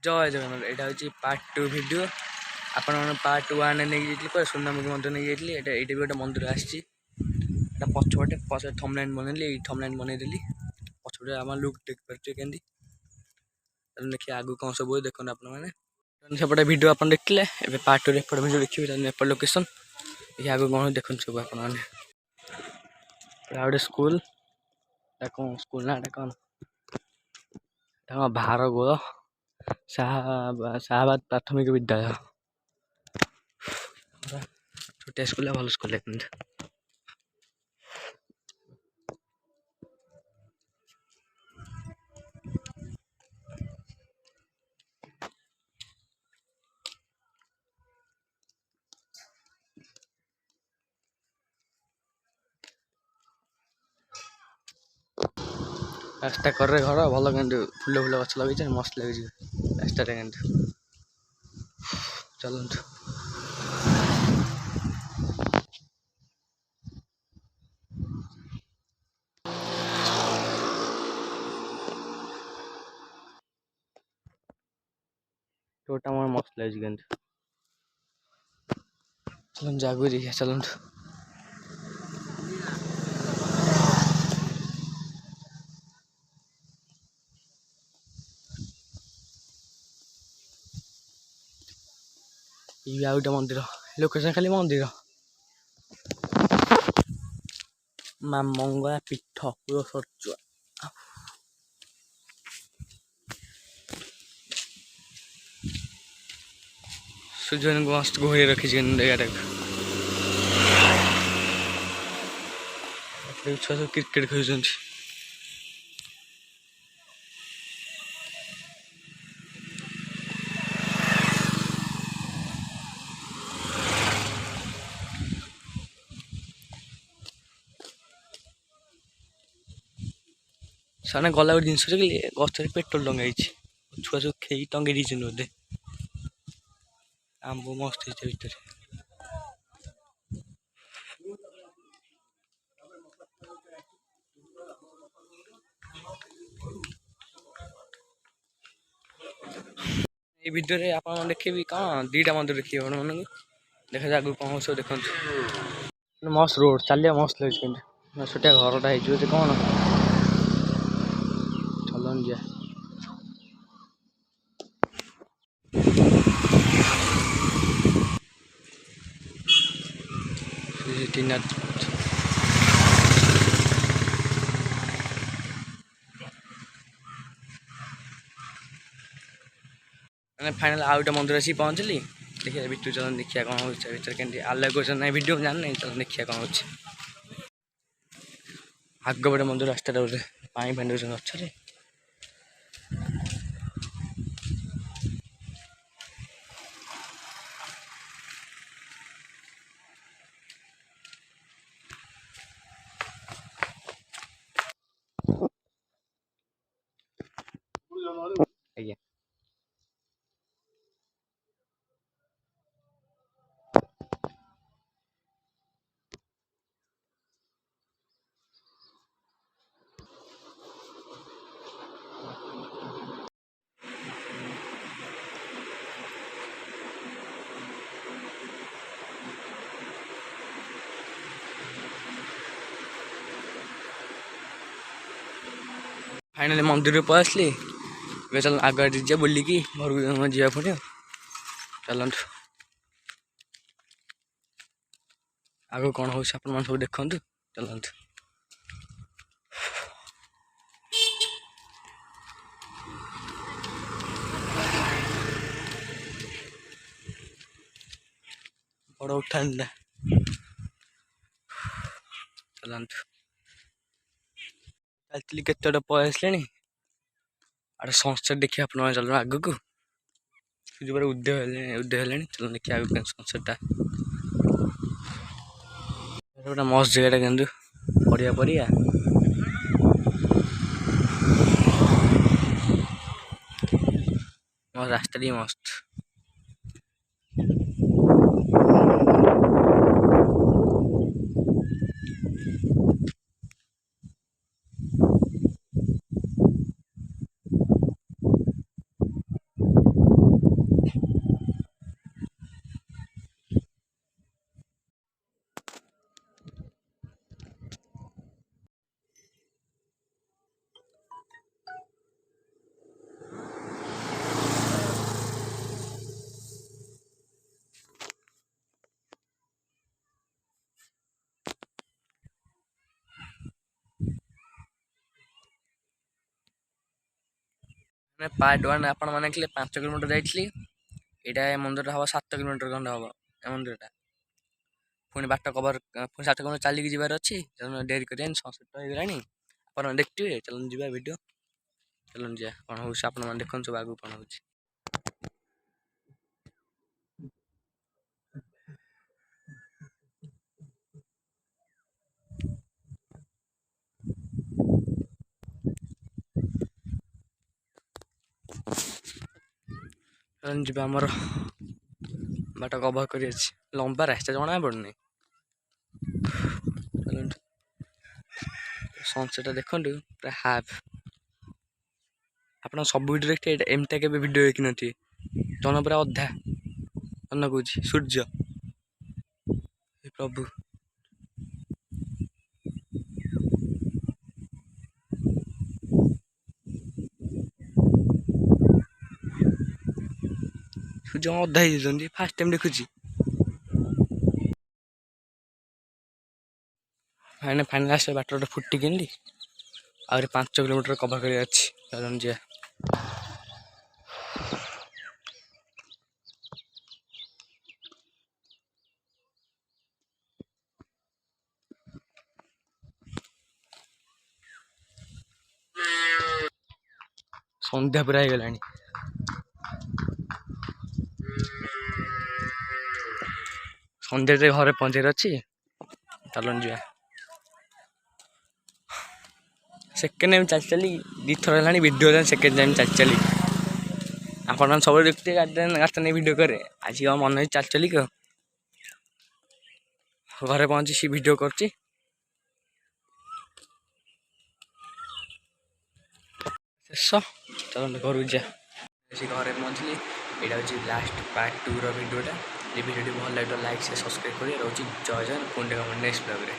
जय जगन्नाथ यहाँ हूँ पार्ट 2 वीडियो आपण पार्ट 1 नहीं जाइए सोनामुखी मंदिर नहीं जाइए ये भी गोटे मंदिर आसी पछपटे पछ थमलाइन बनैली थमलाइन बनईदेली पछपटे आम लुक देख पारे के देखिए आगू कौन सब देखते आप सेपटे वीडियो आप देखिले पार्ट 2 एपट वीडियो देखिए एपट लोकेशन ये आगू कौन देखते सब आप स्कूल कौन स्कूल ना कौन भारगोल शाहबाद प्राथमिक विद्यालय छोटे स्कूल भल स्कूल रास्ता कर घर भल के फुल फुल गच लगे मस्त लगे रास्ता चलत टोटा मोर मस्त लगे चलन जागू देखिए चलन ये गोटे मंदिर लोकेशन खाली मंदिर माँ मंगला पीठ पूरा सरचुआ सूर्य को मस्त घोड़े रखी जगह छुआ सब क्रिकेट खेल सामने गला गोटे जिनस गचर पेट्रोल टंगाई छुआ सब खेई टंगे दी बोधे आंब मस्त भर ये वीडियो रे आप देखिए कौन दीटा मंदिर देखिए मन देखा जाए आगे कौन सब देखते मस्त रोड चलिए मस्त लगे छोटिया घरटा हो कौन चलन जा मैंने फाइनल आउट मंदिर आसी पहुँचली देखिए भितर चलन देखिए कौन हो के आलोक ना वीडियो जान नहीं चलन देखिए कौन हो आग बड़े मंदिर रास्ता गोटे पानी फानी दौर गचरे आज्ञा फाइनली मंदिर पहुँच आसली चल आगे जा बुलिकी घर जा पुणी चलत आग कौन हो सब देखु चलत बड़ उठा चलत चलती के पहुँचले अरे सनसेट देखिए आप चल आग को सूर्य उदय है चल देखिए आगे सनसेटा गोटे मस्त जगह कि पड़िया पड़िया रास्ता मस्त ପାର୍ଟ 1 ଆପଣମାନେ ଦେଖିଲେ 5 କିଲୋମିଟର ଯାଇଥିଲି। ଏଇଟା ଏ ମନ୍ଦିରଟା ହେବ 7 କିଲୋମିଟର ଖଣ୍ଡେ ହେବ ଏ ମନ୍ଦିରଟା। ପୁଣି ବାଟ କଭର ପୁଣି 7 କିଲୋମିଟର ଚାଲିକି ଯିବାର ଅଛି। ଡେରି କରିବାନି, ସନ୍ସେଟ୍ ହେଇଗଲାଣି। ଆପଣ ଦେଖିଥିବେ, ଚାଲନ୍ତୁ ଯିବା ଭିଡ଼ିଓ। ଚାଲନ୍ତୁ ଯିବା, କ'ଣ ହେଉଛି ଆପଣମାନେ ଦେଖନ୍ତୁ ସବୁ ଆଗକୁ କ'ଣ ହେଉଛି। ଯିବା, ଆମର ବାଟ କଭର କରି ଅଛି। ଲମ୍ବା ରାସ୍ତା ଜଣା ପଡ଼ୁନି। ସନସେଟ୍ ଦେଖନ୍ତୁ ପୁରା ହାଫ୍। ଆପଣ ସବୁ ଭିଡ଼ିଓ ଦେଖିଥିବେ, ଏମିତିଆ କେବେ ଭିଡ଼ିଓ ଦେଖିନଥିବେ। ଜହ୍ନ ପୁରା ଅଧା, ଜହ୍ନ କହୁଛି ସୂର୍ଯ୍ୟ। ପ୍ରଭୁ, ସୂର୍ଯ୍ୟ ଅଧା ହେଇଯାଉଛନ୍ତି। ଫାଷ୍ଟ ଟାଇମ୍ ଦେଖୁଛି। ଫାଇନାଲ୍ ଆସିବା ବାଟ ଗୋଟେ ଫୁଟି କିଣିଲି। ଆହୁରି 5 କିଲୋମିଟର କଭର କରିବାର ଅଛି। ଚାଲନ୍ତୁ ଯିବା। ସନ୍ଧ୍ୟା ପୁରା ହେଇଗଲାଣି। ସନ୍ଧ୍ୟାରେ ଘରେ ପହଞ୍ଚିବାର ଅଛି। ଚାଲନ୍ତୁ ଯିବା। ସେକେଣ୍ଡ ଟାଇମ୍ ଚାଲି ଚାଲି 2 ଥର ହେଲାଣି ଭିଡ଼ିଓ ହେଲାଣି। ସେକେଣ୍ଡ ଟାଇମ୍ ଚାଲି ଚାଲି ଆପଣମାନେ ସବୁବେଳେ ଦେଖୁଥିବେ ଗାଡ଼ିଟା ନେଇ ଭିଡ଼ିଓ କରେ। ଆଜି ଆଉ ମନେ ହେଇଛି ଚାଲି ଚାଲିକି ଘରେ ପହଞ୍ଚି ସେ ଭିଡ଼ିଓ କରୁଛି। ଶେଷ, ଚାଲନ୍ତୁ ଘରକୁ ଯିବା। ସେ ଘରେ ପହଞ୍ଚିଲି। ଏଇଟା ହେଉଛି ଲାଷ୍ଟ ପାର୍ଟ 2ର ଭିଡ଼ିଓଟା। ଏ ଭିଡ଼ିଓଟି ଭଲ ଲାଗିଲା ଲାଇକ୍, ସେୟାର, ସବସ୍କ୍ରାଇବ୍ କରି ରହୁଛି। ଜୟ ଜଗନ୍ନାଥ। ପୁଣି ଦେଖା ନେକ୍ସଟ ବ୍ଲଗ୍ରେ।